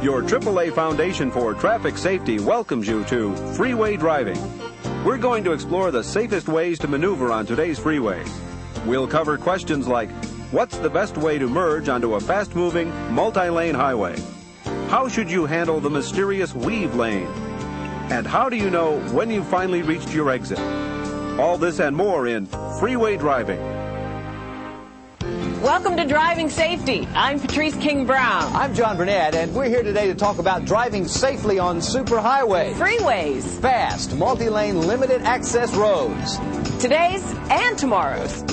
Your AAA Foundation for Traffic Safety welcomes you to Freeway Driving. We're going to explore the safest ways to maneuver on today's freeways. We'll cover questions like, what's the best way to merge onto a fast-moving, multi-lane highway? How should you handle the mysterious weave lane? And how do you know when you've finally reached your exit? All this and more in Freeway Driving. Welcome to Driving Safety. I'm Patrice King-Brown. I'm John Burnett, and we're here today to talk about driving safely on superhighways. Freeways. Fast, multi-lane, limited access roads. Today's and tomorrow's.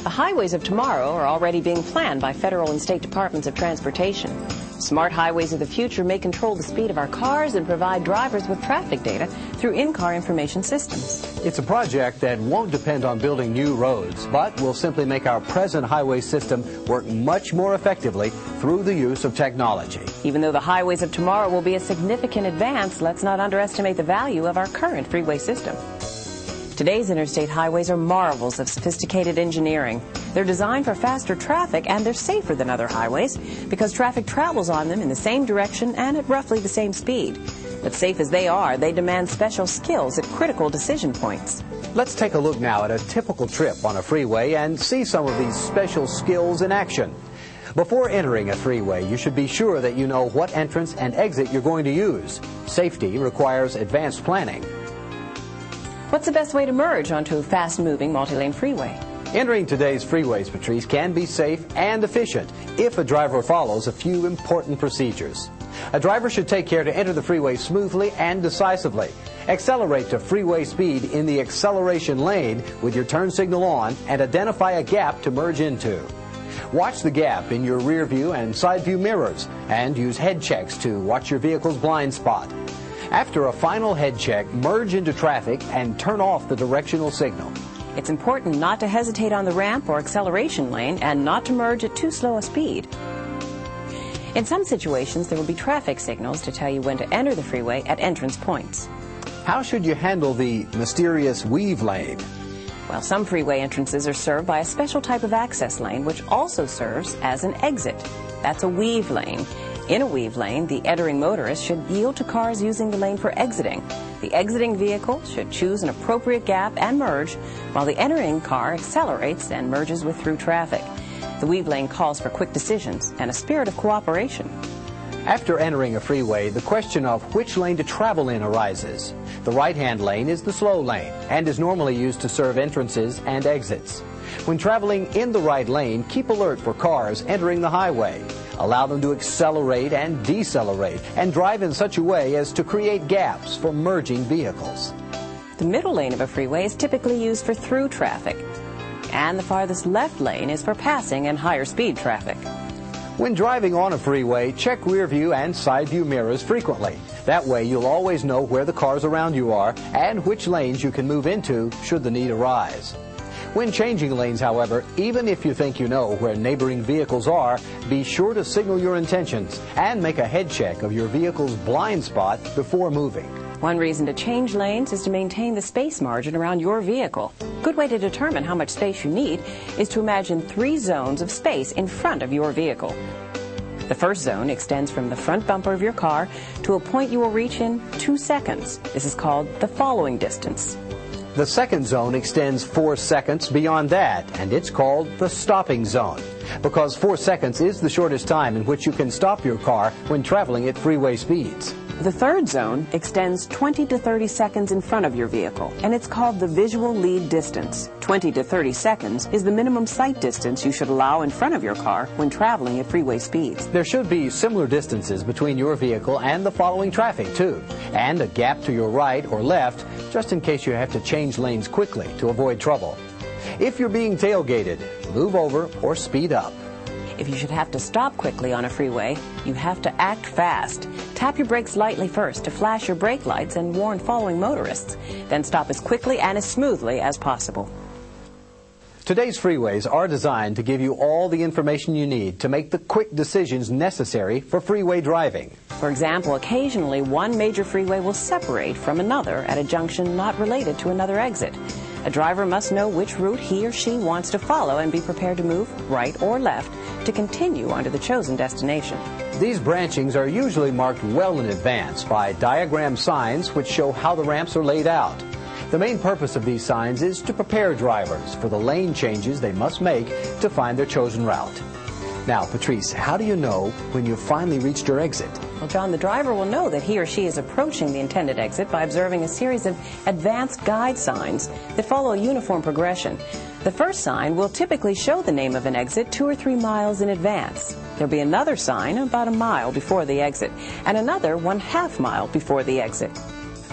The highways of tomorrow are already being planned by federal and state departments of transportation. Smart highways of the future may control the speed of our cars and provide drivers with traffic data through in-car information systems. It's a project that won't depend on building new roads, but will simply make our present highway system work much more effectively through the use of technology. Even though the highways of tomorrow will be a significant advance, let's not underestimate the value of our current freeway system. Today's interstate highways are marvels of sophisticated engineering. They're designed for faster traffic, and they're safer than other highways because traffic travels on them in the same direction and at roughly the same speed. But safe as they are, they demand special skills at critical decision points. Let's take a look now at a typical trip on a freeway and see some of these special skills in action. Before entering a freeway, you should be sure that you know what entrance and exit you're going to use. Safety requires advanced planning. What's the best way to merge onto a fast-moving multi-lane freeway? Entering today's freeways, Patrice, can be safe and efficient if a driver follows a few important procedures. A driver should take care to enter the freeway smoothly and decisively. Accelerate to freeway speed in the acceleration lane with your turn signal on and identify a gap to merge into. Watch the gap in your rear view and side view mirrors and use head checks to watch your vehicle's blind spot. After a final head check, merge into traffic and turn off the directional signal. It's important not to hesitate on the ramp or acceleration lane and not to merge at too slow a speed. In some situations, there will be traffic signals to tell you when to enter the freeway at entrance points. How should you handle the mysterious weave lane? Well, some freeway entrances are served by a special type of access lane, which also serves as an exit. That's a weave lane. In a weave lane, the entering motorist should yield to cars using the lane for exiting. The exiting vehicle should choose an appropriate gap and merge, while the entering car accelerates and merges with through traffic. The weave lane calls for quick decisions and a spirit of cooperation. After entering a freeway, the question of which lane to travel in arises. The right-hand lane is the slow lane and is normally used to serve entrances and exits. When traveling in the right lane, keep alert for cars entering the highway. Allow them to accelerate and decelerate and drive in such a way as to create gaps for merging vehicles. The middle lane of a freeway is typically used for through traffic, and the farthest left lane is for passing and higher speed traffic. When driving on a freeway, check rear view and side view mirrors frequently. That way you'll always know where the cars around you are and which lanes you can move into should the need arise. When changing lanes, however, even if you think you know where neighboring vehicles are, be sure to signal your intentions and make a head check of your vehicle's blind spot before moving. One reason to change lanes is to maintain the space margin around your vehicle. A good way to determine how much space you need is to imagine 3 zones of space in front of your vehicle. The first zone extends from the front bumper of your car to a point you will reach in 2 seconds. This is called the following distance. The second zone extends 4 seconds beyond that, and it's called the stopping zone, because 4 seconds is the shortest time in which you can stop your car when traveling at freeway speeds. The third zone extends 20 to 30 seconds in front of your vehicle, and it's called the visual lead distance. 20 to 30 seconds is the minimum sight distance you should allow in front of your car when traveling at freeway speeds. There should be similar distances between your vehicle and the following traffic, too, and a gap to your right or left, just in case you have to change lanes quickly to avoid trouble. If you're being tailgated, move over or speed up. If you should have to stop quickly on a freeway, you have to act fast. Tap your brakes lightly first to flash your brake lights and warn following motorists. Then stop as quickly and as smoothly as possible. Today's freeways are designed to give you all the information you need to make the quick decisions necessary for freeway driving. For example, occasionally one major freeway will separate from another at a junction not related to another exit. A driver must know which route he or she wants to follow and be prepared to move right or left to continue on to the chosen destination. These branchings are usually marked well in advance by diagram signs which show how the ramps are laid out. The main purpose of these signs is to prepare drivers for the lane changes they must make to find their chosen route. Now, Patrice, how do you know when you've finally reached your exit? Well, John, the driver will know that he or she is approaching the intended exit by observing a series of advanced guide signs that follow a uniform progression. The first sign will typically show the name of an exit 2 or 3 miles in advance. There'll be another sign about a mile before the exit, and another 1/2 mile before the exit.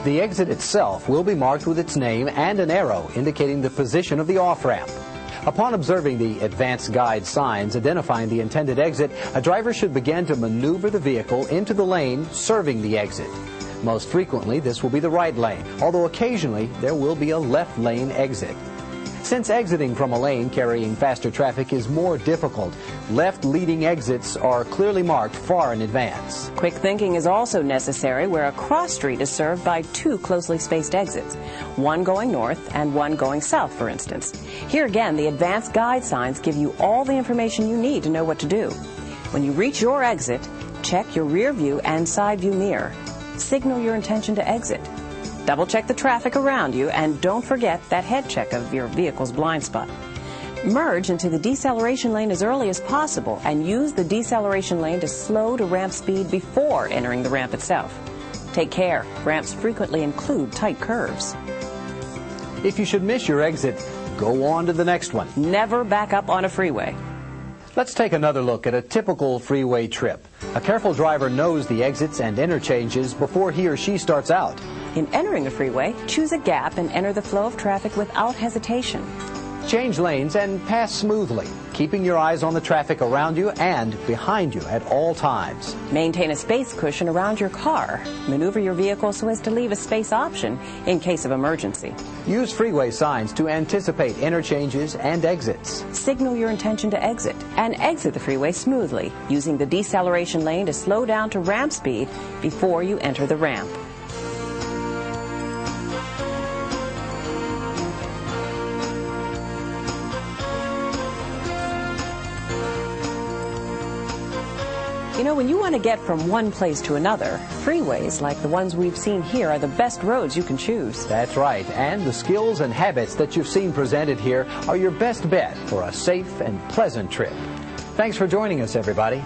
The exit itself will be marked with its name and an arrow indicating the position of the off-ramp. Upon observing the advanced guide signs identifying the intended exit, a driver should begin to maneuver the vehicle into the lane serving the exit. Most frequently, this will be the right lane, although occasionally there will be a left lane exit. Since exiting from a lane carrying faster traffic is more difficult, left-leading exits are clearly marked far in advance. Quick thinking is also necessary where a cross street is served by 2 closely spaced exits, one going north and one going south, for instance. Here again, the advanced guide signs give you all the information you need to know what to do. When you reach your exit, check your rear view and side view mirror. Signal your intention to exit. Double check the traffic around you, and don't forget that head check of your vehicle's blind spot. Merge into the deceleration lane as early as possible and use the deceleration lane to slow to ramp speed before entering the ramp itself. Take care, ramps frequently include tight curves. If you should miss your exit, go on to the next one. Never back up on a freeway. Let's take another look at a typical freeway trip. A careful driver knows the exits and interchanges before he or she starts out. In entering a freeway, choose a gap and enter the flow of traffic without hesitation. Change lanes and pass smoothly, keeping your eyes on the traffic around you and behind you at all times. Maintain a space cushion around your car. Maneuver your vehicle so as to leave a space option in case of emergency. Use freeway signs to anticipate interchanges and exits. Signal your intention to exit and exit the freeway smoothly, using the deceleration lane to slow down to ramp speed before you enter the ramp. You know, when you want to get from one place to another, freeways like the ones we've seen here are the best roads you can choose. That's right, and the skills and habits that you've seen presented here are your best bet for a safe and pleasant trip. Thanks for joining us, everybody.